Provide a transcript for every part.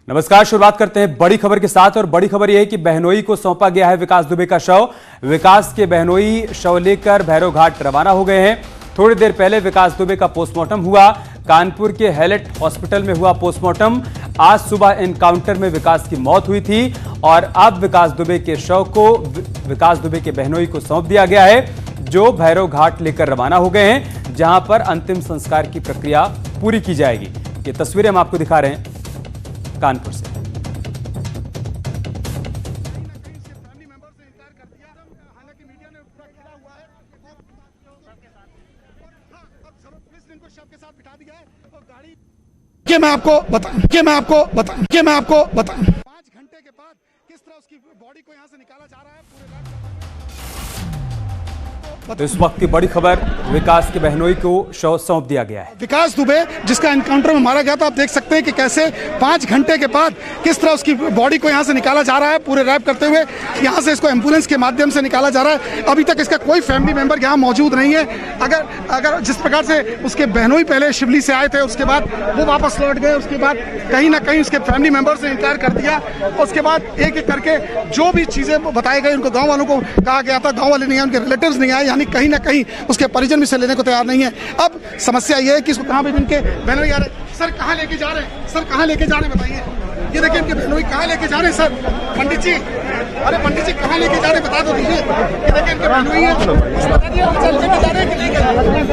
नमस्कार। शुरुआत करते हैं बड़ी खबर के साथ और बड़ी खबर यह है कि बहनोई को सौंपा गया है विकास दुबे का शव। विकास के बहनोई शव लेकर भैरव घाट रवाना हो गए हैं। थोड़ी देर पहले विकास दुबे का पोस्टमार्टम हुआ। कानपुर के हैलेट हॉस्पिटल में हुआ पोस्टमार्टम। आज सुबह एनकाउंटर में विकास की मौत हुई थी और अब विकास दुबे के शव को विकास दुबे के बहनोई को सौंप दिया गया है, जो भैरव घाट लेकर रवाना हो गए हैं, जहां पर अंतिम संस्कार की प्रक्रिया पूरी की जाएगी। ये तस्वीरें हम आपको दिखा रहे हैं कानपुर से। कि मैं आपको बताऊं 5 घंटे के बाद किस तरह उसकी बॉडी को यहां से निकाला जा रहा है तो इस वक्त की बड़ी खबर, विकास के बहनोई को शव सौंप दिया गया है। विकास दुबे जिसका एनकाउंटर में मारा गया था, आप देख सकते हैं कि कैसे 5 घंटे के बाद किस तरह उसकी बॉडी को यहां से निकाला जा रहा है, पूरे रैप करते हुए यहां से इसको एम्बुलेंस के माध्यम से निकाला जा रहा है। अभी तक इसका कोई फैमिली मेंबर यहां मौजूद नहीं है। अगर जिस प्रकार से उसके बहनोई पहले शिवली से आए थे, उसके बाद वो वापस लौट गए, उसके बाद कहीं ना कहीं उसके फैमिली मेंबर्स ने इनकार कर दिया। उसके बाद एक एक करके जो भी चीजें बताई गई, उनको गाँव वालों को कहा गया था, गाँव वाले नहीं आए, उनके रिलेटिव्स नहीं आए, यानी कहीं ना कहीं उसके परिजन भी से लेने को तैयार नहीं है। अब समस्या यह है कि इसको कहाँ भी इनके बहनोई आ रहे। सर कहाँ लेके जा रहे हैं? सर कहाँ लेके जा रहे हैं बताइए। ये देखिए इनके बहनोई कहाँ लेके जा रहे हैं। सर पंडित जी, अरे पंडित जी कहाँ लेके जा रहे हैं बता दो दीजिए। ये देखिए इनके बहनोई है, बता दिए लेके जा रहे हैं कि नहीं जा रहे हैं।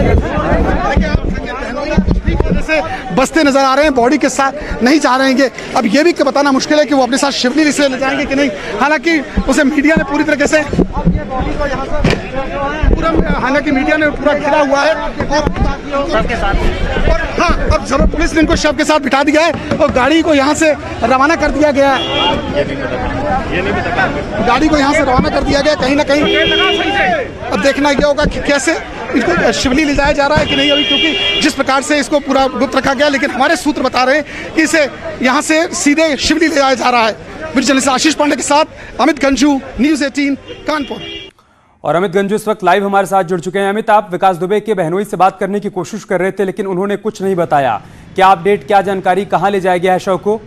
से बसते नजर आ रहे हैं, बॉडी के साथ नहीं जा रहे हैं। अब ये भी बताना मुश्किल है कि वो अपने साथ शिवली से ले जाएंगे कि नहीं। हालांकि उसे मीडिया ने पूरी तरीके से हालांकि मीडिया ने पूरा घिरा हुआ है और हाँ, अब जरूर पुलिस ने इनको शव के साथ बिठा दिया है और गाड़ी को यहाँ से रवाना कर दिया गया है। गाड़ी को यहाँ से रवाना कर दिया गया कहीं ना कहीं। अब देखना यह होगा कि कैसे इसको शिवली ले जाया जा रहा है कि नहीं अभी, क्योंकि जिस प्रकार से इसको पूरा गुप्त रखा गया, लेकिन हमारे सूत्र बता रहे हैं कि इसे यहाँ से सीधे शिवली ले जाया जा रहा है। जर्नलिस्ट आशीष पांडे के साथ अमित गंजू, न्यूज़ 18 कानपुर। और अमित गंजू इस वक्त लाइव हमारे साथ जुड़ चुके हैं। अमित, आप विकास दुबे के बहनोई से बात करने की कोशिश कर रहे थे, लेकिन उन्होंने कुछ नहीं बताया। क्या अपडेट, क्या जानकारी, कहां ले जाया गया है शव को?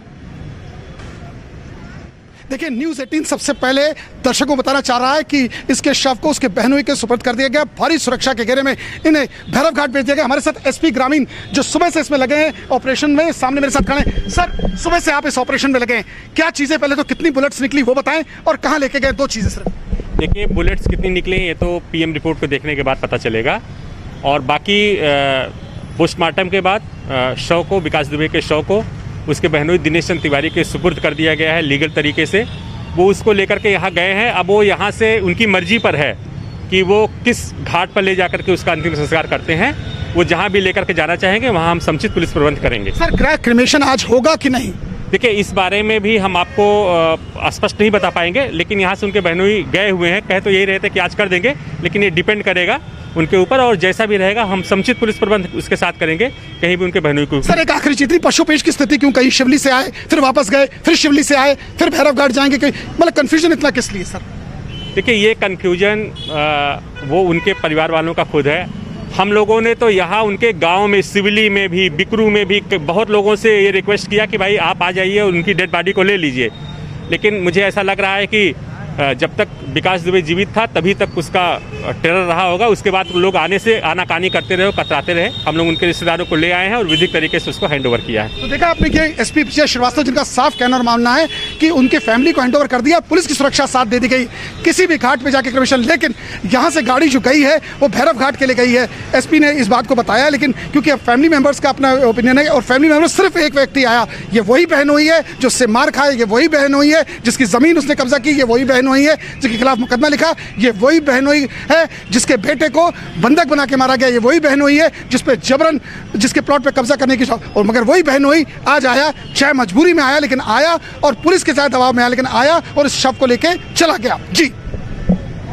देखिए, न्यूज़ 18 सबसे पहले दर्शकों को बताना चाह रहा है कि इसके शव को उसके बहनोई के सुपुर्द कर दिया गया। भारी सुरक्षा के घेरे में इन्हें भैरव घाट भेज दिया गया। हमारे साथ एसपी ग्रामीण जो सुबह से इसमें लगे हैं ऑपरेशन में, सामने मेरे साथ खड़े हैं। सर, सुबह से आप इस ऑपरेशन में लगे हैं, क्या चीजें, पहले तो कितनी बुलेट्स निकली वो बताएं और कहाँ लेके गए, 2 चीजें सिर्फ। देखिए, बुलेट्स कितनी निकली ये तो पीएम रिपोर्ट को देखने के बाद पता चलेगा और बाकी पोस्टमार्टम के बाद शव को, विकास दुबे के शव को उसके बहनोई दिनेश चंद्र तिवारी के सुपुर्द कर दिया गया है लीगल तरीके से। वो उसको लेकर के यहाँ गए हैं। अब वो यहाँ से उनकी मर्जी पर है कि वो किस घाट पर ले जाकर के उसका अंतिम संस्कार करते हैं। वो जहाँ भी लेकर के जाना चाहेंगे वहाँ हम समुचित पुलिस प्रबंध करेंगे। सर, क्रैक क्रिमेशन आज होगा कि नहीं? देखिए, इस बारे में भी हम आपको स्पष्ट नहीं बता पाएंगे, लेकिन यहाँ से उनके बहनोई गए हुए हैं। कहे तो यही रहते कि आज कर देंगे, लेकिन ये डिपेंड करेगा उनके ऊपर और जैसा भी रहेगा हम समुचित पुलिस प्रबंध उसके साथ करेंगे। कहीं भी उनके बहनोई को। सर, एक आखिरी चीज थी, पशुपेश की स्थिति क्यों? कहीं शिवली से आए, फिर वापस गए, फिर शिवली से आए, फिर भैरव घाट जाएंगे, मतलब कंफ्यूजन इतना किस लिए सर? देखिए, ये कंफ्यूजन वो उनके परिवार वालों का खुद है। हम लोगों ने तो यहाँ उनके गांव में, सिवली में भी, बिकरू में भी बहुत लोगों से ये रिक्वेस्ट किया कि भाई आप आ जाइए और उनकी डेड बॉडी को ले लीजिए, लेकिन मुझे ऐसा लग रहा है कि जब तक विकास दुबे जीवित था तभी तक उसका टेरर रहा होगा। उसके बाद लोग आने से आनाकानी करते रहे, कतराते रहे। हम लोग उनके रिश्तेदारों को ले आए हैं और विधिक तरीके से उसको हैंडओवर किया है। तो देखा आपने कि एसपी श्रीवास्तव जिनका साफ कहना और मानना है कि उनके फैमिली को हैंडओवर कर दिया, पुलिस की सुरक्षा साथ दे दी गई किसी भी घाट पे जाके क्रमिशन। लेकिन यहाँ से गाड़ी जो गई है वो भैरव घाट के लिए गई है। एसपी ने इस बात को बताया, लेकिन क्योंकि अब फैमिली मेंबर्स का अपना ओपिनियन है और फैमिली मेंबर सिर्फ एक व्यक्ति आया, ये वही बहनोई है जो उससे मार खाए, ये वही बहनोई है जिसकी जमीन उसने कब्जा की, ये वही बहनोई है जिसके खिलाफ मुकदमा लिखा, ये वही बहनोई है जिसके बेटे को बंधक बना के मारा गया, ये वही बहनोई है जिस पे जबरन, जिसके प्लॉट पे कब्जा करने की, और मगर वही बहनोई आज आया, चाहे मजबूरी में आया लेकिन आया, और पुलिस के चाहे दबाव में आया लेकिन आया और इस शव को लेके चला गया। जी,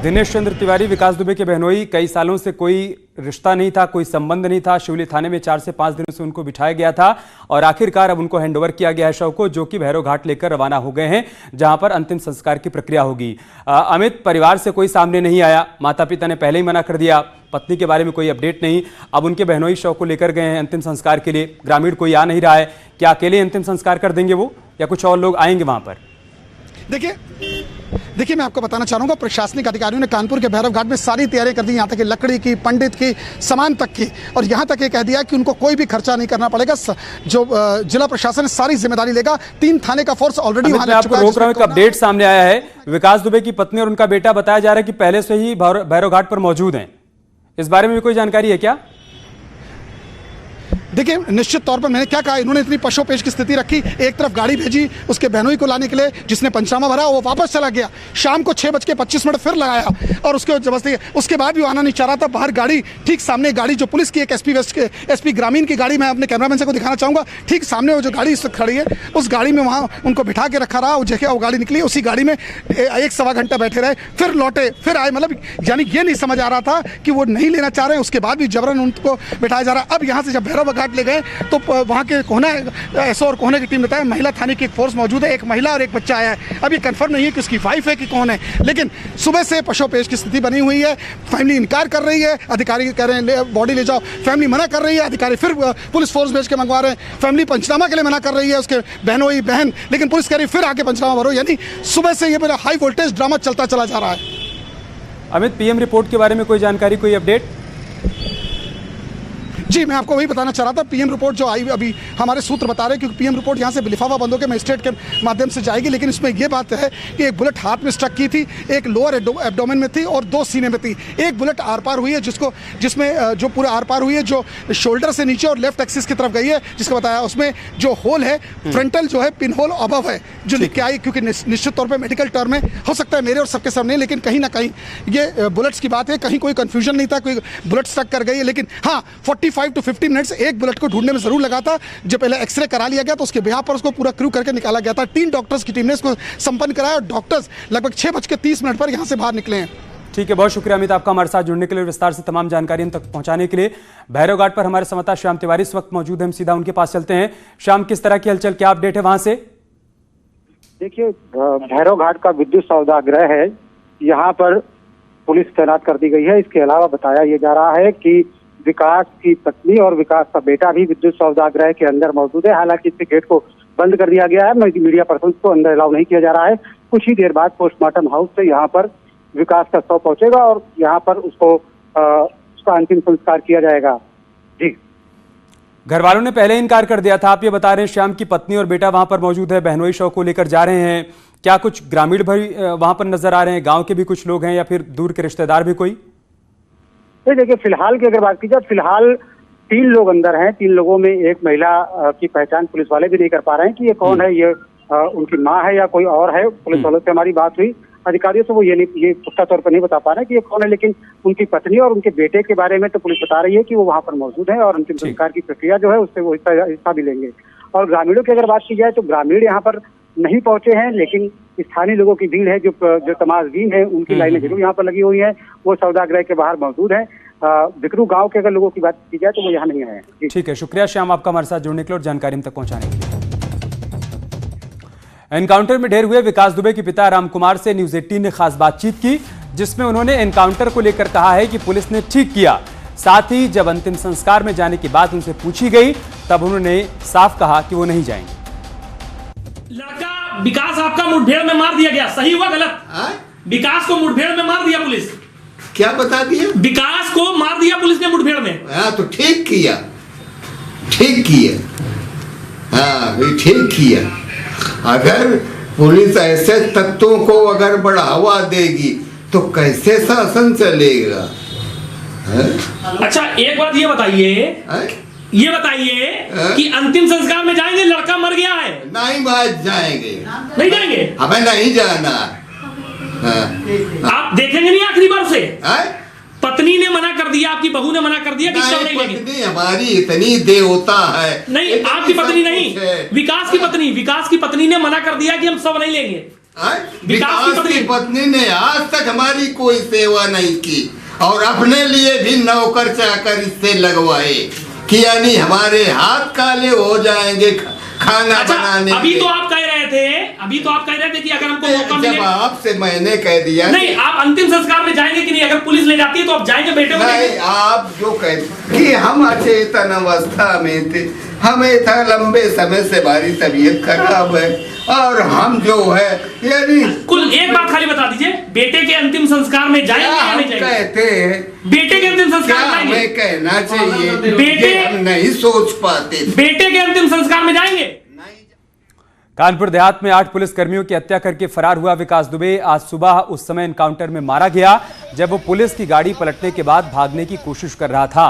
दिनेश चंद्र तिवारी, विकास दुबे के बहनोई, कई सालों से कोई रिश्ता नहीं था, कोई संबंध नहीं था। शिवली थाने में 4 से 5 दिनों से उनको बिठाया गया था और आखिरकार अब उनको हैंडओवर किया गया है शव को, जो कि भैरव घाट लेकर रवाना हो गए हैं, जहां पर अंतिम संस्कार की प्रक्रिया होगी। अमित, परिवार से कोई सामने नहीं आया, माता पिता ने पहले ही मना कर दिया, पत्नी के बारे में कोई अपडेट नहीं। अब उनके बहनोई शव को लेकर गए हैं अंतिम संस्कार के लिए, ग्रामीण कोई आ नहीं रहा है। क्या अकेले अंतिम संस्कार कर देंगे वो? या कुछ और लोग आएंगे वहां पर? देखिए मैं आपको बताना चाहूँगा, प्रशासनिक अधिकारियों ने कानपुर के भैरव घाट में सारी तैयारी कर दी, यहाँ तक कि लकड़ी की, पंडित की, सामान तक की, और यहाँ तक ये कह दिया कि उनको कोई भी खर्चा नहीं करना पड़ेगा। जो जिला प्रशासन सारी जिम्मेदारी लेगा। 3 थाने का फोर्स ऑलरेडी वहां लग चुका है। रोक रहा हूं, एक अपडेट सामने आया है। विकास दुबे की पत्नी और उनका बेटा बताया जा रहा है कि पहले से ही भैरव घाट पर मौजूद हैं। इस बारे में भी कोई जानकारी है क्या? देखिए निश्चित तौर पर मैंने क्या कहा, इन्होंने इतनी पशोपेश की स्थिति रखी। एक तरफ गाड़ी भेजी उसके बहनोई को लाने के लिए, जिसने पंचनामा भरा, वो वापस चला गया। शाम को 6:25 फिर लगाया और उसके जबरदस्ती, उसके बाद भी आना नहीं चाह रहा था। बाहर गाड़ी, ठीक सामने गाड़ी जो पुलिस की, एक एसपी ग्रामीण की गाड़ी, मैं अपने कैमरामैन से को दिखाना चाहूंगा। ठीक सामने वो जो गाड़ी इस वक्त खड़ी है, उस गाड़ी में वहाँ उनको बिठा के रखा रहा। वो गाड़ी निकली, उसी गाड़ी में 1-1.25 घंटा बैठे रहे, फिर लौटे, फिर आए। मतलब यानी ये नहीं समझ आ रहा था कि वो नहीं लेना चाह रहे हैं, उसके बाद भी जबरन उनको बिठाया जा रहा है। अब यहाँ से जब भैरव घाट ले गए तो वहाँ के कोहना एसओ और कोहना की टीम बताया महिला थाने की एक फोर्स मौजूद है, एक महिला और एक बच्चा आया है। अब ये कंफर्म नहीं है कि उसकी वाइफ है कि कौन है, लेकिन सुबह से पशुपेश की स्थिति बनी हुई है। फैमिली इनकार कर रही है, अधिकारी कह रहे हैं बॉडी ले जाओ, फैमिली मना कर रही है, अधिकारी फिर पुलिस फोर्स भेज के मंगवा रहे हैं। फैमिली पंचनामा के लिए मना कर रही है, उसके बहनोई बहन, लेकिन पुलिस कह रही फिर आके पंचनामा भरो। यानी सुबह से ये मेरा हाई वोल्टेज ड्रामा चलता चला जा रहा है। अमित, पीएम रिपोर्ट के बारे में कोई जानकारी, कोई अपडेट? जी मैं आपको वही बताना चाह रहा था। पीएम रिपोर्ट जो आई अभी हमारे सूत्र बता रहे हैं, क्योंकि पीएम रिपोर्ट यहाँ से लिफाफा बंद होकर मजिस्ट्रेट के माध्यम से जाएगी, लेकिन इसमें यह बात है कि एक बुलेट हाथ में स्ट्रक की थी, एक लोअर एब्डोमेन में थी और 2 सीने में थी। एक बुलेट आर पार हुई है, जिसमें जो पूरा आर पार हुई है, जो शोल्डर से नीचे और लेफ्ट एक्सिस की तरफ गई है, जिसका बताया उसमें जो होल है फ्रंटल जो है पिन होल अबव है जो लिख के आई। क्योंकि निश्चित तौर पर मेडिकल टर्म में हो सकता है मेरे और सबके सामने, लेकिन कहीं ना कहीं ये बुलेट्स की बात है, कहीं कोई कंफ्यूजन नहीं था, कोई बुलेट स्ट्रक कर गई है। लेकिन हाँ 45 to 50 मिनट्स एक बुलेट को ढूंढने में जरूर लगा था। जब पहले एक्सरे करा लिया गया तो उसके बिहाफ पर उसको पूरा क्रू करके निकाला गया था। 3 डॉक्टर्स की टीम ने इसको संपन्न कराया और डॉक्टर्स लगभग 6:30 पर यहां से बाहर निकले हैं। ठीक है, बहुत शुक्रिया अमित आपका हमारे साथ जुड़ने के लिए, विस्तार से तमाम जानकारी हम तक पहुंचाने के लिए। भैरव घाट पर हमारे संवाददाता श्याम तिवारी इस वक्त मौजूद है, हम सीधा उनके पास चलते हैं। श्याम, किस तरह की हलचल, क्या अपडेट है वहां से? देखिए भैरव घाट का विद्युत सौदागृह है, यहाँ पर पुलिस तैनात कर दी गई है। इसके अलावा बताया यह जा रहा है कि विकास की पत्नी और विकास का बेटा भी विद्युत सौदागृह के अंदर मौजूद है। हालांकि इसके गेट को बंद कर दिया गया है, मीडिया पर्सन को अंदर अलाउ नहीं किया जा रहा है। कुछ ही देर बाद पोस्टमार्टम हाउस से यहाँ पर विकास का शव पहुंचेगा और यहाँ पर उसका अंतिम संस्कार किया जाएगा। जी, घर वालों ने पहले इनकार कर दिया था, आप ये बता रहे हैं श्याम की पत्नी और बेटा वहां पर मौजूद है, बहनोई शव को लेकर जा रहे हैं। क्या कुछ ग्रामीण भी वहां पर नजर आ रहे हैं, गांव के भी कुछ लोग हैं या फिर दूर के रिश्तेदार भी कोई? देखिए फिलहाल की अगर बात की जाए, फिलहाल 3 लोग अंदर हैं। 3 लोगों में एक महिला की पहचान पुलिस वाले भी नहीं कर पा रहे हैं कि ये कौन है, ये उनकी माँ है या कोई और है। पुलिस वालों से हमारी बात हुई, अधिकारियों से वो ये पुख्ता तौर पर नहीं बता पा रहे कि ये कौन है, लेकिन उनकी पत्नी और उनके बेटे के बारे में तो पुलिस बता रही है कि वो वहाँ पर मौजूद है और अंतिम संस्कार की प्रक्रिया जो है उससे वो हिस्सा भी लेंगे। और ग्रामीणों की अगर बात की जाए तो ग्रामीण यहाँ पर नहीं पहुंचे हैं, लेकिन स्थानीय लोगों की भीड़ है, जो तमाज़ीन है उनकी लाइनें जरूर यहाँ पर लगी हुई है, वो सौदागृह के बाहर मौजूद है। बिकरू गांव के अगर लोगों की बात की जाए तो वो यहाँ नहीं आए हैं। ठीक है, शुक्रिया श्याम आपका हमारे साथ जुड़ने के लिए और जानकारी हम तक पहुंचाने के लिए। एनकाउंटर में ढेर हुए विकास दुबे के पिता राम कुमार से न्यूज 18 ने खास बातचीत की, जिसमें उन्होंने एनकाउंटर को लेकर कहा है कि पुलिस ने ठीक किया। साथ ही जब अंतिम संस्कार में जाने की बात उनसे पूछी गई तब उन्होंने साफ कहा कि वो नहीं जाएंगे। लड़का विकास आपका मुठभेड़ में मार दिया गया, सही हुआ गलत? विकास को मुठभेड़ में मार दिया पुलिस। क्या बता दिया? विकास को मार दिया पुलिस ने मुठभेड़ में। हाँ तो ठीक किया, ठीक किया, हाँ ठीक किया। अगर पुलिस ऐसे तत्वों को अगर बढ़ावा देगी तो कैसे शासन चलेगा? अच्छा एक बात ये बताइए कि अंतिम संस्कार में जाएंगे, लड़का मर गया है। नहीं बात जाएंगे, नहीं जाएंगे, हमें नहीं जाना। आप देखेंगे नहीं आखिरी बार से? पत्नी ने मना कर दिया, आपकी बहू ने मना कर दिया कि शव नहीं लेंगे। पत्नी हमारी इतनी देवता है। नहीं आपकी पत्नी नहीं, विकास की पत्नी ने मना कर दिया कि हम शव नहीं लेंगे। विकास की पत्नी ने आज तक हमारी कोई सेवा नहीं की और अपने लिए भी नौकर चाकर इससे लगवाए। कि यानी हमारे हाथ काले हो जाएंगे खाना बनाने अभी में। तो आप कह रहे थे कि अगर हमको मौका जब मिले, आपसे मैंने कह दिया नहीं आप अंतिम संस्कार में जाएंगे कि नहीं? अगर पुलिस ले जाती है तो आप जाएंगे बेटे को? नहीं, आप जो कहते कि हम अचेतन अवस्था में थे, हमें था लंबे समय से हमारी तबीयत खराब है और हम जो है यानी कुल एक बात खाली बता दीजिए, बेटे के अंतिम संस्कार में जाएंगे या नहीं जाएंगे? कहते हैं बेटे के अंतिम संस्कार में जाएंगे? हमें कहना चाहिए, बेटे हम नहीं सोच पाते। बेटे के अंतिम संस्कार में जाएंगे? कानपुर देहात में 8 पुलिसकर्मियों की हत्या करके फरार हुआ विकास दुबे आज सुबह उस समय एनकाउंटर में मारा गया जब वो पुलिस की गाड़ी पलटने के बाद भागने की कोशिश कर रहा था।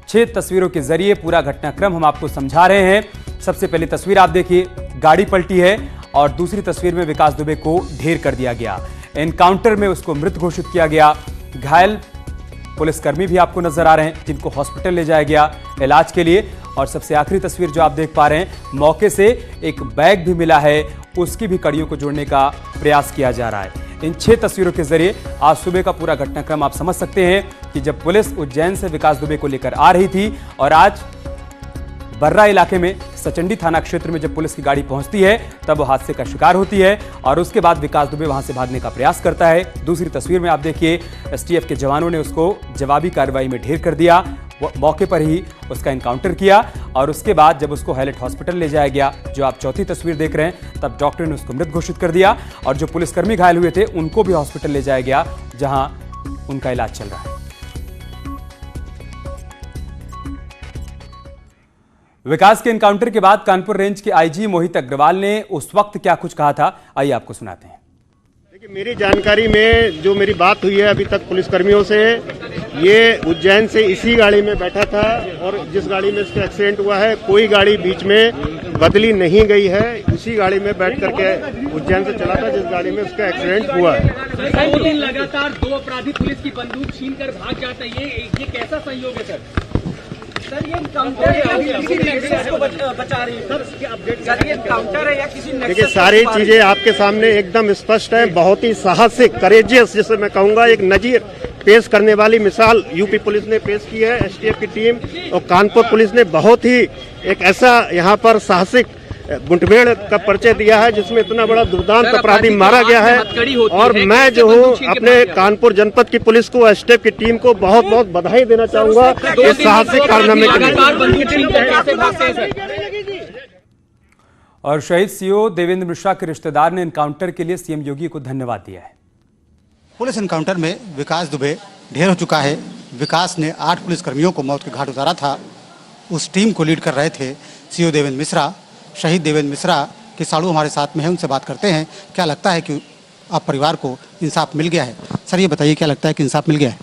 6 तस्वीरों के जरिए पूरा घटनाक्रम हम आपको समझा रहे हैं। सबसे पहली तस्वीर आप देखिए, गाड़ी पलटी है और दूसरी तस्वीर में विकास दुबे को ढेर कर दिया गया। एनकाउंटर में उसको मृत घोषित किया गया। घायल पुलिसकर्मी भी आपको नजर आ रहे हैं जिनको हॉस्पिटल ले जाया गया इलाज के लिए। और सबसे आखिरी तस्वीर जो आप देख पा रहे हैं, मौके से एक बैग भी मिला है, उसकी भी कड़ियों को जोड़ने का प्रयास किया जा रहा है। इन 6 तस्वीरों के जरिए आज सुबह का पूरा घटनाक्रम आप समझ सकते हैं कि जब पुलिस उज्जैन से विकास दुबे को लेकर आ रही थी और आज बर्रा इलाके में सचंडी थाना क्षेत्र में जब पुलिस की गाड़ी पहुंचती है तब वो हादसे का शिकार होती है और उसके बाद विकास दुबे वहां से भागने का प्रयास करता है। दूसरी तस्वीर में आप देखिए, एसटीएफ के जवानों ने उसको जवाबी कार्रवाई में ढेर कर दिया, मौके पर ही उसका एनकाउंटर किया और उसके बाद जब उसको हैलेट हॉस्पिटल ले जाया गया, जो आप चौथी तस्वीर देख रहे हैं, तब डॉक्टर ने उसको मृत घोषित कर दिया और जो पुलिसकर्मी घायल हुए थे उनको भी हॉस्पिटल ले जाया गया जहां उनका इलाज चल रहा है। विकास के एनकाउंटर के बाद कानपुर रेंज के आईजी मोहित अग्रवाल ने उस वक्त क्या कुछ कहा था, आइए आपको सुनाते हैं। देखिए, मेरी जानकारी में जो मेरी बात हुई है अभी तक पुलिसकर्मियों से, ये उज्जैन से इसी गाड़ी में बैठा था और जिस गाड़ी में इसका एक्सीडेंट हुआ है कोई गाड़ी बीच में बदली नहीं गई है, उसी गाड़ी में बैठ करके उज्जैन से चला था जिस गाड़ी में उसका एक्सीडेंट हुआ है। 2 दिन लगातार 2 अपराधी पुलिस की बंदूक छीनकर भाग जाते हैं, ये कैसा संयोग है सर? सर ये एनकाउंटर है या किसी नेक्सस को बचा रही है? सर ये एनकाउंटर है या किसी नेक्सस? देखिए, सारी चीजें आपके सामने एकदम स्पष्ट है। बहुत ही साहसिक, करेजियस, जिसे मैं कहूंगा एक नजीर पेश करने वाली मिसाल यूपी पुलिस ने पेश की है, एसटीएफ की टीम और कानपुर पुलिस ने बहुत ही एक ऐसा यहाँ पर साहसिक मुठभेड़ का परिचय दिया है जिसमें इतना बड़ा दुर्दांत अपराधी मारा गया है। और मैं जो हूँ अपने कानपुर जनपद की पुलिस को, एसटीएफ की टीम को बहुत बहुत बधाई देना चाहूंगा इस साहसिक कारनामे के लिए। और शहीद सीओ देवेंद्र मिश्रा के रिश्तेदार ने एनकाउंटर के लिए सीएम योगी को धन्यवाद दिया है। पुलिस एनकाउंटर में विकास दुबे ढेर हो चुका है। विकास ने 8 पुलिसकर्मियों को मौत के घाट उतारा था। उस टीम को लीड कर रहे थे सीओ देवेंद्र मिश्रा। शहीद देवेंद्र मिश्रा के साड़ू हमारे साथ में है, उनसे बात करते हैं। क्या लगता है कि आप परिवार को इंसाफ मिल गया है? सर ये बताइए, क्या लगता है कि इंसाफ मिल गया है?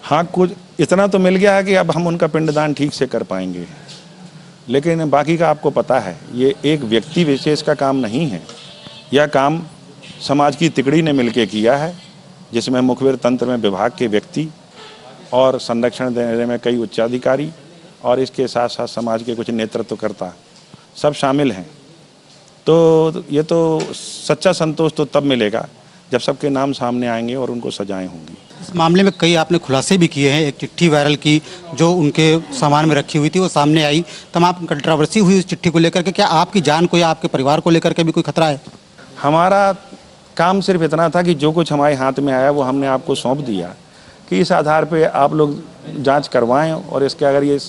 हाँ, कुछ इतना तो मिल गया है कि अब हम उनका पिंडदान ठीक से कर पाएंगे, लेकिन बाकी का आपको पता है ये एक व्यक्ति विशेष का काम नहीं है। यह काम समाज की तिकड़ी ने मिलकर किया है, जिसमें मुखबिर तंत्र में विभाग के व्यक्ति और संरक्षण देने में कई उच्चाधिकारी और इसके साथ साथ समाज के कुछ नेतृत्वकर्ता सब शामिल हैं। तो ये तो सच्चा संतोष तो तब मिलेगा जब सबके नाम सामने आएंगे और उनको सजाएं होंगी। इस मामले में कई आपने खुलासे भी किए हैं। एक चिट्ठी वायरल की जो उनके सामान में रखी हुई थी, वो सामने आई, तमाम कंट्रोवर्सी हुई उस चिट्ठी को लेकर के। क्या आपकी जान को या आपके परिवार को लेकर के भी कोई खतरा है? हमारा काम सिर्फ इतना था कि जो कुछ हमारे हाथ में आया वो हमने आपको सौंप दिया कि इस आधार पे आप लोग जांच करवाएं और इसके अगर ये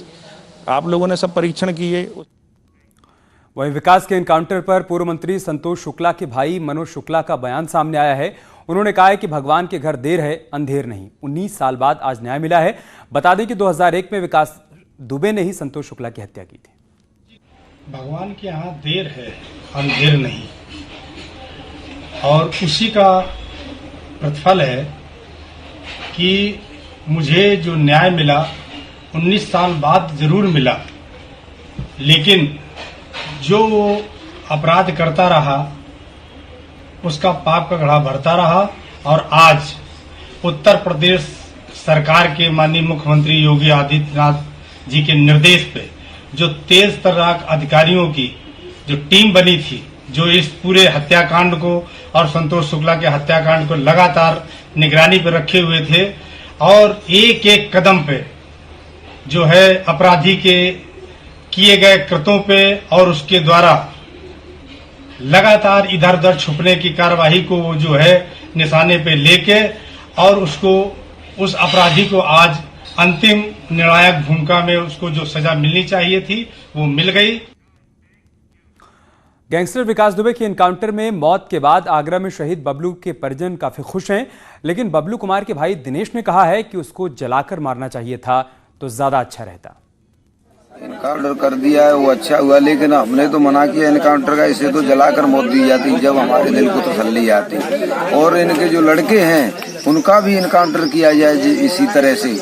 आप लोगों ने सब परीक्षण किए। वहीं विकास के एनकाउंटर पर पूर्व मंत्री संतोष शुक्ला के भाई मनोज शुक्ला का बयान सामने आया है। उन्होंने कहा है कि भगवान के घर देर है अंधेर नहीं। 19 साल बाद आज न्याय मिला है। बता दें कि 2001 में विकास दुबे ने ही संतोष शुक्ला की हत्या की थी। भगवान के यहाँ देर है अंधेर नहीं, और उसी का प्रतिफल है कि मुझे जो न्याय मिला 19 साल बाद जरूर मिला, लेकिन जो वो अपराध करता रहा उसका पाप का घड़ा भरता रहा। और आज उत्तर प्रदेश सरकार के माननीय मुख्यमंत्री योगी आदित्यनाथ जी के निर्देश पे जो तेज तर्राक अधिकारियों की जो टीम बनी थी, जो इस पूरे हत्याकांड को और संतोष शुक्ला के हत्याकांड को लगातार निगरानी पर रखे हुए थे और एक एक कदम पे जो है अपराधी के किए गए कृत्यों पे और उसके द्वारा लगातार इधर उधर छुपने की कार्यवाही को वो जो है निशाने पे लेके और उसको उस अपराधी को आज अंतिम निर्णायक भूमिका में उसको जो सजा मिलनी चाहिए थी वो मिल गई। गैंगस्टर विकास दुबे के एनकाउंटर में मौत के बाद आगरा में शहीद बबलू के परिजन काफी खुश हैं, लेकिन बबलू कुमार के भाई दिनेश ने कहा है कि उसको जलाकर मारना चाहिए था तो ज्यादा अच्छा रहता। इनकाउंटर कर दिया है वो अच्छा हुआ, लेकिन हमने तो मना किया इनकाउंटर का, इसे तो जलाकर मौत दी जाती जब हमारे दिल को तसल्ली आती। और इनके जो लड़के हैं उनका भी इनकाउंटर किया जाए इसी तरह से,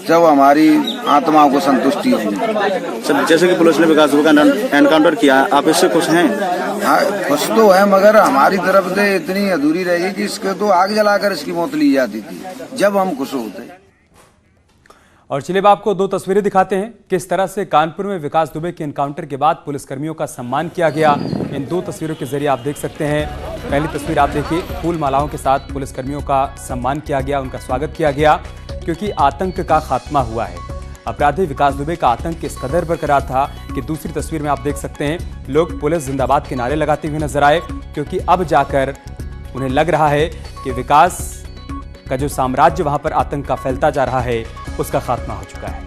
जब हमारी आत्माओं को संतुष्टि होगी। सब जैसे कि पुलिस ने विकास दुबे का एनकाउंटर किया, आप इससे खुश हैं? हाँ खुश तो है, मगर हमारी तरफ से इतनी अधूरी रहेगी कि इसके तो आग जलाकर इसकी मौत ली जाती थी, जब हम खुश होते। और चलिए अब आपको दो तस्वीरें दिखाते हैं किस तरह से कानपुर में विकास दुबे के एनकाउंटर के बाद पुलिसकर्मियों का सम्मान किया गया। इन दो तस्वीरों के जरिए आप देख सकते हैं। पहली तस्वीर आप देखिए, फूल मालाओं के साथ पुलिसकर्मियों का सम्मान किया गया, उनका स्वागत किया गया, क्योंकि आतंक का खात्मा हुआ है। अपराधी विकास दुबे का आतंक इस कदर बरकरार था कि दूसरी तस्वीर में आप देख सकते हैं लोग पुलिस जिंदाबाद के नारे लगाते हुए नजर आए, क्योंकि अब जाकर उन्हें लग रहा है कि विकास का जो साम्राज्य वहां पर आतंक का फैलता जा रहा है उसका खात्मा हो चुका है।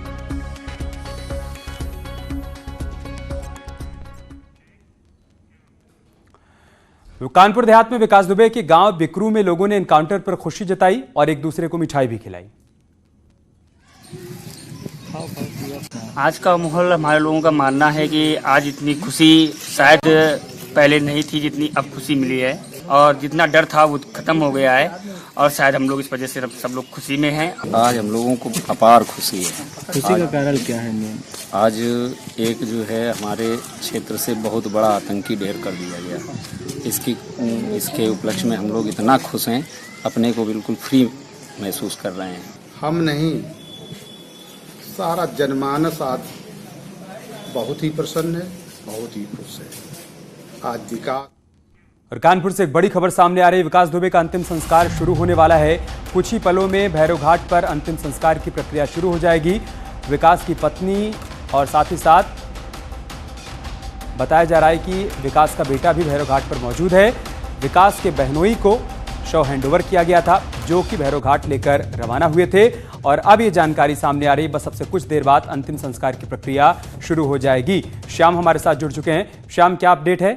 कानपुर देहात में विकास दुबे के गांव बिकरू में लोगों ने एनकाउंटर पर खुशी जताई और एक दूसरे को मिठाई भी खिलाई। आज का माहौल हमारे लोगों का मानना है कि आज इतनी खुशी शायद पहले नहीं थी जितनी अब खुशी मिली है, और जितना डर था वो खत्म हो गया है, और शायद हम लोग इस वजह से सब लोग खुशी में हैं। आज हम लोगों को अपार खुशी है। खुशी का कारण क्या है? आज एक जो है हमारे क्षेत्र से बहुत बड़ा आतंकी ढेर कर दिया गया। इसके उपलक्ष्य में हम लोग इतना खुश हैं, अपने को बिल्कुल फ्री महसूस कर रहे हैं। हम नहीं, सारा जनमानस आज बहुत ही प्रसन्न है, बहुत ही खुश है। आज विकास। और कानपुर से एक बड़ी खबर सामने आ रही है। विकास दुबे का अंतिम संस्कार शुरू होने वाला है। कुछ ही पलों में भैरव घाट पर अंतिम संस्कार की प्रक्रिया शुरू हो जाएगी। विकास की पत्नी और साथ ही साथ बताया जा रहा है कि विकास का बेटा भी भैरव घाट पर मौजूद है। विकास के बहनोई को शव हैंडओवर किया गया था, जो कि भैरव घाट लेकर रवाना हुए थे, और अब ये जानकारी सामने आ रही, बस अब से कुछ देर बाद अंतिम संस्कार की प्रक्रिया शुरू हो जाएगी। श्याम हमारे साथ जुड़ चुके हैं। श्याम, क्या अपडेट है?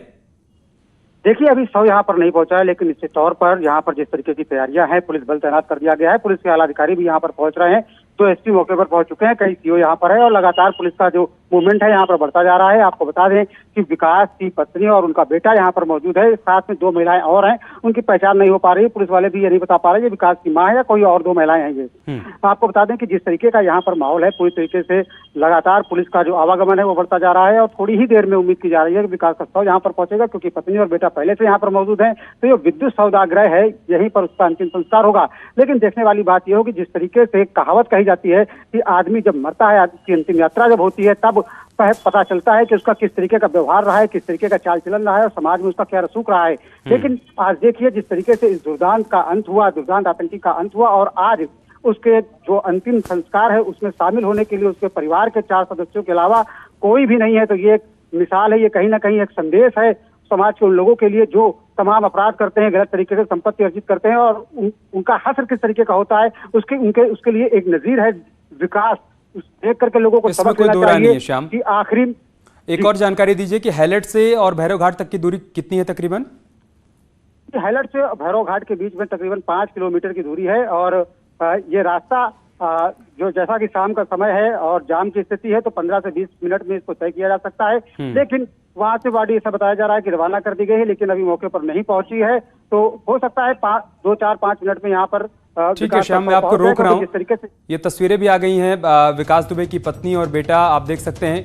देखिए, अभी शव यहाँ पर नहीं पहुंचा है, लेकिन निश्चित तौर पर यहाँ पर जिस तरीके की तैयारियां हैं, पुलिस बल तैनात कर दिया गया है। पुलिस के आला अधिकारी भी यहाँ पर पहुंच रहे हैं, तो एसपी मौके पर पहुंच चुके हैं, कई सीओ यहाँ पर है, और लगातार पुलिस का जो मूवमेंट है यहाँ पर बढ़ता जा रहा है। आपको बता दें कि विकास की पत्नी और उनका बेटा यहाँ पर मौजूद है, साथ में दो महिलाएं और हैं, उनकी पहचान नहीं हो पा रही। पुलिस वाले भी ये नहीं बता पा रहे ये विकास की मां है या कोई और दो महिलाएं हैं। ये आपको बता दें कि जिस तरीके का यहाँ पर माहौल है, पूरी तरीके से लगातार पुलिस का जो आवागमन है वो बढ़ता जा रहा है, और थोड़ी ही देर में उम्मीद की जा रही है कि विकास का शव यहाँ पर पहुंचेगा, क्योंकि पत्नी और बेटा पहले से यहाँ पर मौजूद है। तो ये विद्युत सौदागृह है, यहीं पर उसका अंतिम संस्कार होगा। लेकिन देखने वाली बात यह होगी, जिस तरीके से कहावत कही जाती है कि आदमी जब मरता है, उसकी अंतिम यात्रा जब होती है, तब पता चलता है कि उसका किस तरीके का व्यवहार रहा है, किस तरीके का चाल चलन रहा है, और समाज में उसका क्या रसूख रहा है। लेकिन आज देखिए जिस तरीके से इस दुर्दांत का अंत हुआ, दुर्दांत आतंकी का अंत हुआ, और आज उसके जो अंतिम संस्कार है उसमें शामिल होने के लिए उसके परिवार के 4 सदस्यों के अलावा कोई भी नहीं है। तो ये एक मिसाल है, ये कहीं ना कहीं एक संदेश है समाज के उन लोगों के लिए जो तमाम अपराध करते हैं, गलत तरीके से संपत्ति अर्जित करते हैं, और उनका हश्र किस तरीके का होता है उसके लिए एक नजीर है विकास। देख करके लोगों को इसमें कोई दो राय नहीं है। श्याम, कि आखिरी एक और जानकारी दीजिए कि हैलट से और भैरव घाट तक की दूरी कितनी है तकरीबन? हैलट से भैरव घाट के बीच में तकरीबन 5 किलोमीटर की दूरी है, और ये रास्ता जो जैसा कि शाम का समय है और जाम की स्थिति है, तो 15 से 20 मिनट में इसको तय किया जा सकता है। लेकिन वहां से बॉडी ऐसा बताया जा रहा है कि रवाना कर दी गई है, लेकिन अभी मौके पर नहीं पहुंची है, तो हो सकता है 2-4-5 मिनट में यहाँ पर। ठीक है श्याम, मैं आपको रोक रहा हूँ। ये तस्वीरें भी आ गई हैं विकास दुबे की पत्नी और बेटा, आप देख सकते हैं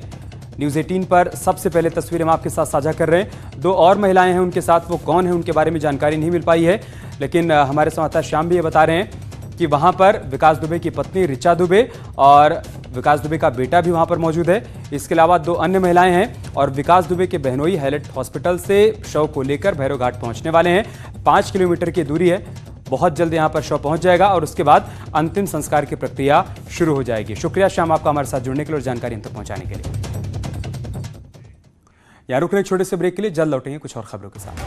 न्यूज़ 18 पर सबसे पहले तस्वीरें हम आपके साथ साझा कर रहे हैं। 2 और महिलाएं हैं उनके साथ, वो कौन है उनके बारे में जानकारी नहीं मिल पाई है, लेकिन हमारे संवाददाता श्याम भी ये बता रहे हैं कि वहां पर विकास दुबे की पत्नी ऋचा दुबे और विकास दुबे का बेटा भी वहां पर मौजूद है। इसके अलावा 2 अन्य महिलाएं हैं, और विकास दुबे के बहनोई हैलट हॉस्पिटल से शव को लेकर भैरव घाट पहुंचने वाले हैं। 5 किलोमीटर की दूरी है, बहुत जल्द यहां पर शव पहुंच जाएगा और उसके बाद अंतिम संस्कार की प्रक्रिया शुरू हो जाएगी। शुक्रिया श्याम आपका हमारे साथ जुड़ने के लिए और जानकारी हम तक पहुंचाने के लिए। यहां रुक रहे एक छोटे से ब्रेक के लिए, जल्द लौटेंगे कुछ और खबरों के साथ।